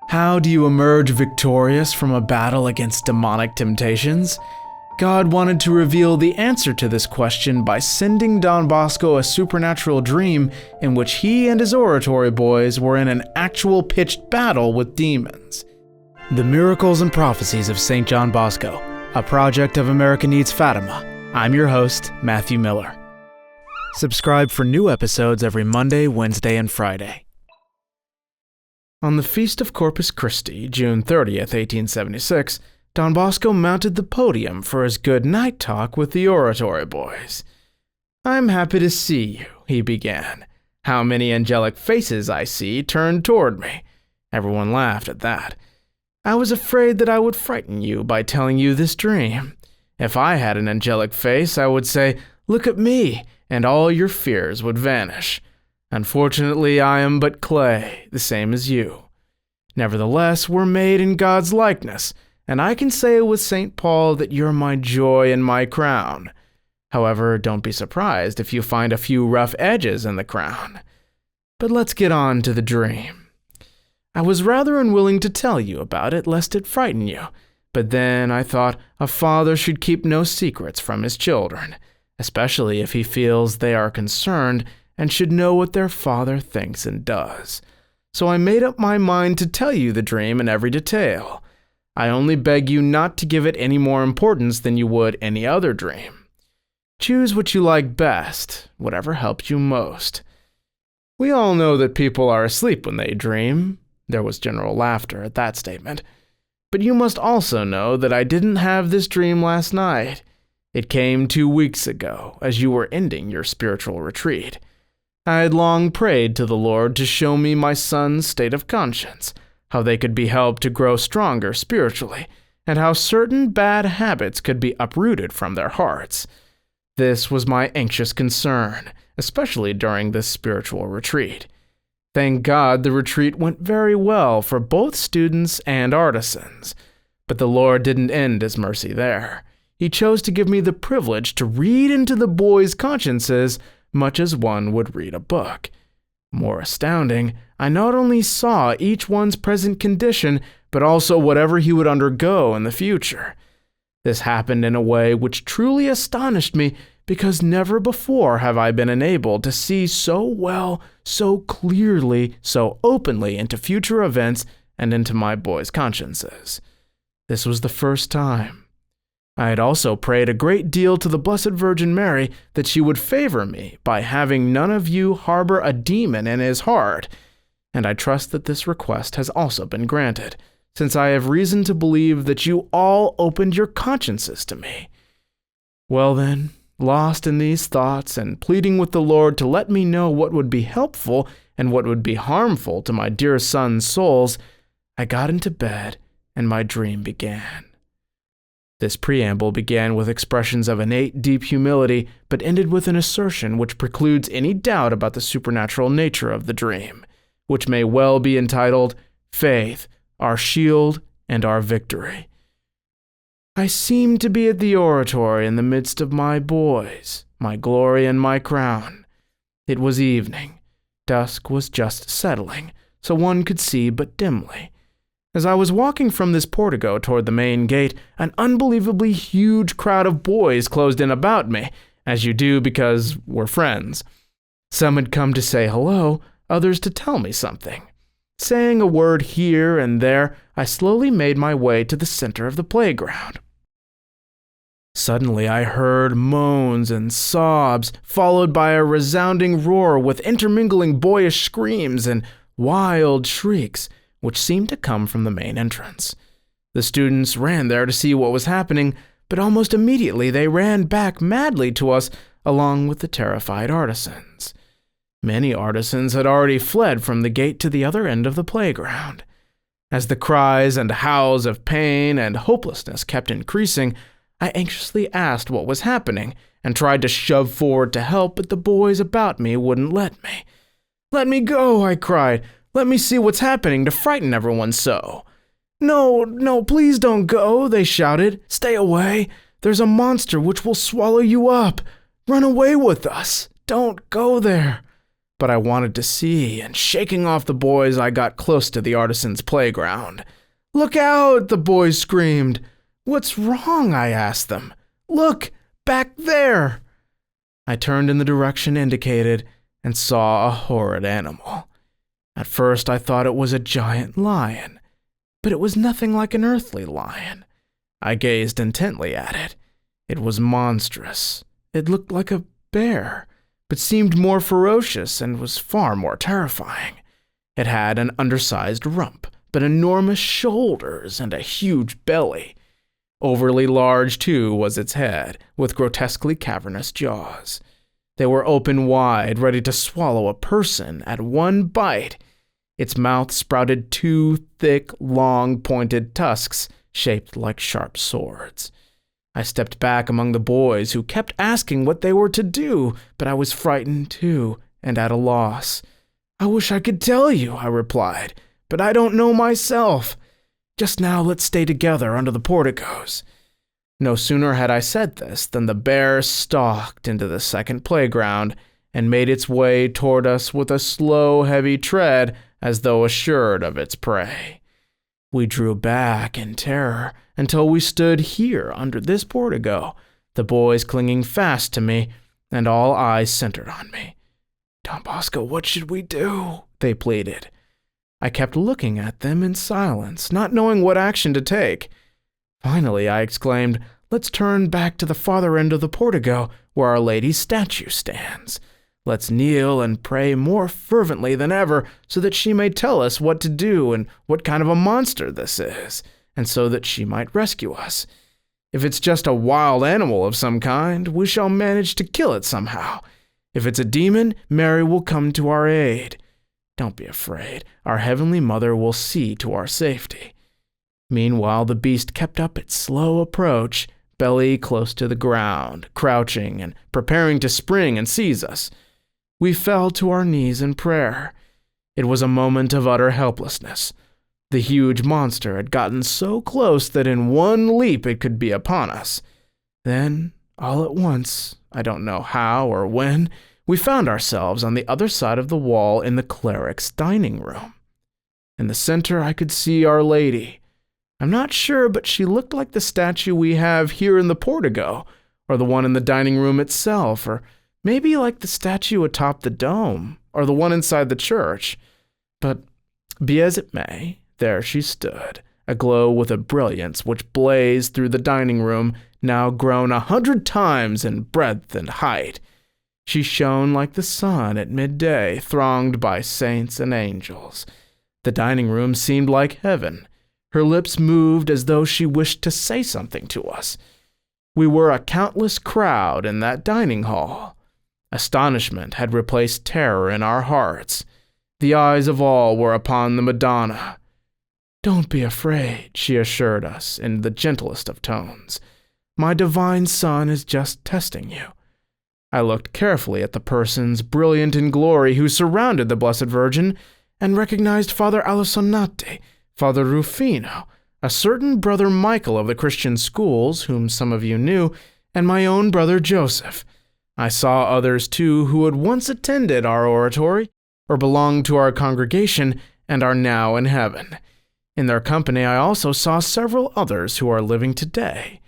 How do you emerge victorious from a battle against demonic temptations? God wanted to reveal the answer to this question by sending Don Bosco a supernatural dream in which he and his oratory boys were in an actual pitched battle with demons. The Miracles and Prophecies of St. John Bosco, a project of America Needs Fatima. I'm your host, Matthew Miller. Subscribe for new episodes every Monday, Wednesday, and Friday. On the Feast of Corpus Christi, June 30th, 1876, Don Bosco mounted the podium for his good night talk with the oratory boys. "I'm happy to see you," he began. "How many angelic faces I see turned toward me." Everyone laughed at that. "I was afraid that I would frighten you by telling you this dream. If I had an angelic face, I would say, 'Look at me,' and all your fears would vanish. Unfortunately, I am but clay, the same as you. Nevertheless, we're made in God's likeness, and I can say with St. Paul that you're my joy and my crown. However, don't be surprised if you find a few rough edges in the crown. But let's get on to the dream. I was rather unwilling to tell you about it, lest it frighten you, but then I thought a father should keep no secrets from his children, especially if he feels they are concerned and should know what their father thinks and does. So I made up my mind to tell you the dream in every detail. I only beg you not to give it any more importance than you would any other dream. Choose what you like best, whatever helps you most. We all know that people are asleep when they dream." There was general laughter at that statement. "But you must also know that I didn't have this dream last night. It came 2 weeks ago, as you were ending your spiritual retreat. I had long prayed to the Lord to show me my son's state of conscience, how they could be helped to grow stronger spiritually, and how certain bad habits could be uprooted from their hearts. This was my anxious concern, especially during this spiritual retreat. Thank God the retreat went very well for both students and artisans. But the Lord didn't end his mercy there. He chose to give me the privilege to read into the boys' consciences much as one would read a book. More astounding, I not only saw each one's present condition, but also whatever he would undergo in the future. This happened in a way which truly astonished me, because never before have I been enabled to see so well, so clearly, so openly into future events and into my boys' consciences. This was the first time. I had also prayed a great deal to the Blessed Virgin Mary that she would favor me by having none of you harbor a demon in his heart, and I trust that this request has also been granted, since I have reason to believe that you all opened your consciences to me. Well then, lost in these thoughts and pleading with the Lord to let me know what would be helpful and what would be harmful to my dear sons' souls, I got into bed and my dream began." This preamble began with expressions of innate deep humility, but ended with an assertion which precludes any doubt about the supernatural nature of the dream, which may well be entitled, "Faith, Our Shield and Our Victory." I seemed to be at the oratory in the midst of my boys, my glory and my crown. It was evening. Dusk was just settling, so one could see but dimly. As I was walking from this portico toward the main gate, an unbelievably huge crowd of boys closed in about me, as you do because we're friends. Some had come to say hello, others to tell me something. Saying a word here and there, I slowly made my way to the center of the playground. Suddenly I heard moans and sobs, followed by a resounding roar with intermingling boyish screams and wild shrieks, which seemed to come from the main entrance. The students ran there to see what was happening, but almost immediately they ran back madly to us, along with the terrified artisans. Many artisans had already fled from the gate to the other end of the playground. As the cries and howls of pain and hopelessness kept increasing, I anxiously asked what was happening and tried to shove forward to help, but the boys about me wouldn't let me. "Let me go," I cried. "Let me see what's happening to frighten everyone so." No, please don't go," they shouted. "Stay away. There's a monster which will swallow you up. Run away with us. Don't go there." but I wanted to see, and shaking off the boys, I got close to the artisans' playground. "Look out!" the boys screamed. "What's wrong?" I asked them. "Look, back there!" I turned in the direction indicated and saw a horrid animal. At first I thought it was a giant lion, but it was nothing like an earthly lion. I gazed intently at it. It was monstrous. It looked like a bear, but seemed more ferocious and was far more terrifying. It had an undersized rump, but enormous shoulders and a huge belly. Overly large, too, was its head, with grotesquely cavernous jaws. They were open wide, ready to swallow a person at one bite. Its mouth sprouted two thick, long, pointed tusks shaped like sharp swords. I stepped back among the boys, who kept asking what they were to do, but I was frightened too, and at a loss. "I wish I could tell you," I replied, "but I don't know myself. Just now let's stay together under the porticos." No sooner had I said this than the bear stalked into the second playground and made its way toward us with a slow, heavy tread as though assured of its prey. We drew back in terror until we stood here under this portico, the boys clinging fast to me, and all eyes centered on me. "Don Bosco, what should we do?" they pleaded. I kept looking at them in silence, not knowing what action to take. Finally, I exclaimed, "Let's turn back to the farther end of the portico, where Our Lady's statue stands. Let's kneel and pray more fervently than ever, so that she may tell us what to do and what kind of a monster this is, and so that she might rescue us. If it's just a wild animal of some kind, we shall manage to kill it somehow. If it's a demon, Mary will come to our aid. Don't be afraid. Our Heavenly Mother will see to our safety." Meanwhile, the beast kept up its slow approach, belly close to the ground, crouching and preparing to spring and seize us. We fell to our knees in prayer. It was a moment of utter helplessness. The huge monster had gotten so close that in one leap it could be upon us. Then, all at once, I don't know how or when, we found ourselves on the other side of the wall in the cleric's dining room. In the center I could see Our Lady. I'm not sure, but she looked like the statue we have here in the portico, or the one in the dining room itself, or maybe like the statue atop the dome, or the one inside the church. But be as it may, there she stood, aglow with a brilliance which blazed through the dining room, now grown 100 times in breadth and height. She shone like the sun at midday, thronged by saints and angels. The dining room seemed like heaven. Her lips moved as though she wished to say something to us. We were a countless crowd in that dining hall. Astonishment had replaced terror in our hearts. The eyes of all were upon the Madonna. "Don't be afraid," she assured us in the gentlest of tones. "My divine Son is just testing you." I looked carefully at the persons brilliant in glory who surrounded the Blessed Virgin and recognized Father Alessonate, Father Rufino, a certain Brother Michael of the Christian schools, whom some of you knew, and my own brother Joseph. I saw others, too, who had once attended our oratory, or belonged to our congregation, and are now in heaven. In their company I also saw several others who are living today.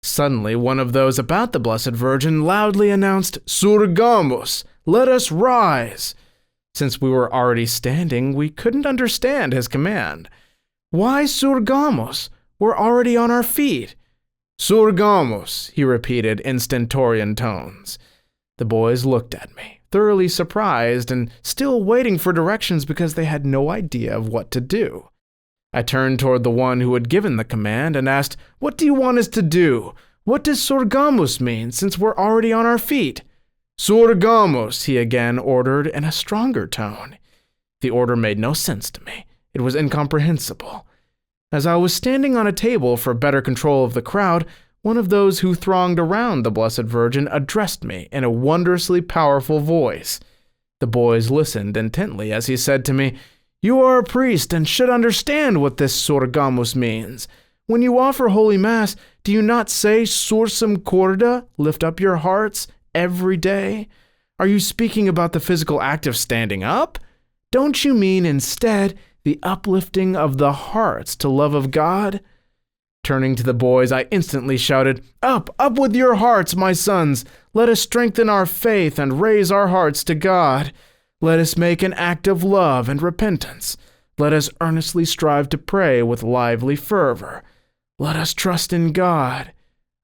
Suddenly, one of those about the Blessed Virgin loudly announced, "Surgamus! Let us rise!" Since we were already standing, we couldn't understand his command. "Why surgamus? We're already on our feet." "Surgamus," he repeated in stentorian tones. The boys looked at me, thoroughly surprised and still waiting for directions because they had no idea of what to do. I turned toward the one who had given the command and asked, "What do you want us to do? What does surgamus mean, since we're already on our feet?" "Surgamus," he again ordered in a stronger tone. The order made no sense to me. It was incomprehensible. As I was standing on a table for better control of the crowd, one of those who thronged around the Blessed Virgin addressed me in a wondrously powerful voice. The boys listened intently as he said to me, "You are a priest and should understand what this surgamus means. When you offer Holy Mass, do you not say sursum corda, lift up your hearts, every day? Are you speaking about the physical act of standing up? Don't you mean instead the uplifting of the hearts to love of God?" Turning to the boys, I instantly shouted, "Up, up with your hearts, my sons! Let us strengthen our faith and raise our hearts to God. Let us make an act of love and repentance. Let us earnestly strive to pray with lively fervor. Let us trust in God."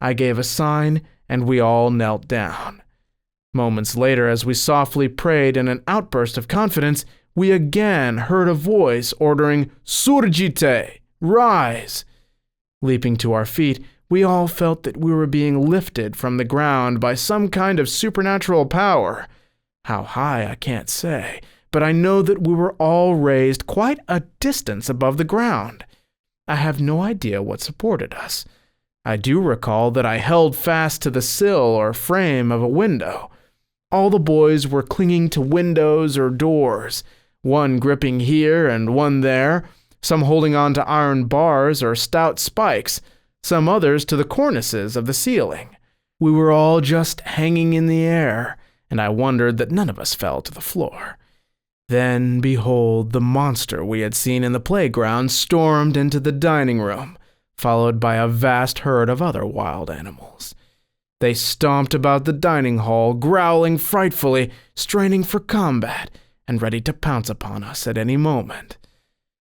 I gave a sign, and we all knelt down. Moments later, as we softly prayed in an outburst of confidence, we again heard a voice ordering, "Surgite! Rise!" Leaping to our feet, we all felt that we were being lifted from the ground by some kind of supernatural power. How high, I can't say, but I know that we were all raised quite a distance above the ground. I have no idea what supported us. I do recall that I held fast to the sill or frame of a window. All the boys were clinging to windows or doors, one gripping here and one there, some holding on to iron bars or stout spikes, some others to the cornices of the ceiling. We were all just hanging in the air, and I wondered that none of us fell to the floor. Then, behold, the monster we had seen in the playground stormed into the dining room, followed by a vast herd of other wild animals. They stomped about the dining hall, growling frightfully, straining for combat, and ready to pounce upon us at any moment.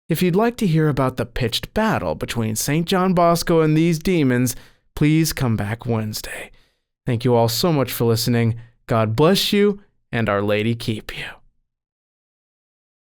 If you'd like to hear about the pitched battle between St. John Bosco and these demons, please come back Wednesday. Thank you all so much for listening. God bless you, and Our Lady keep you.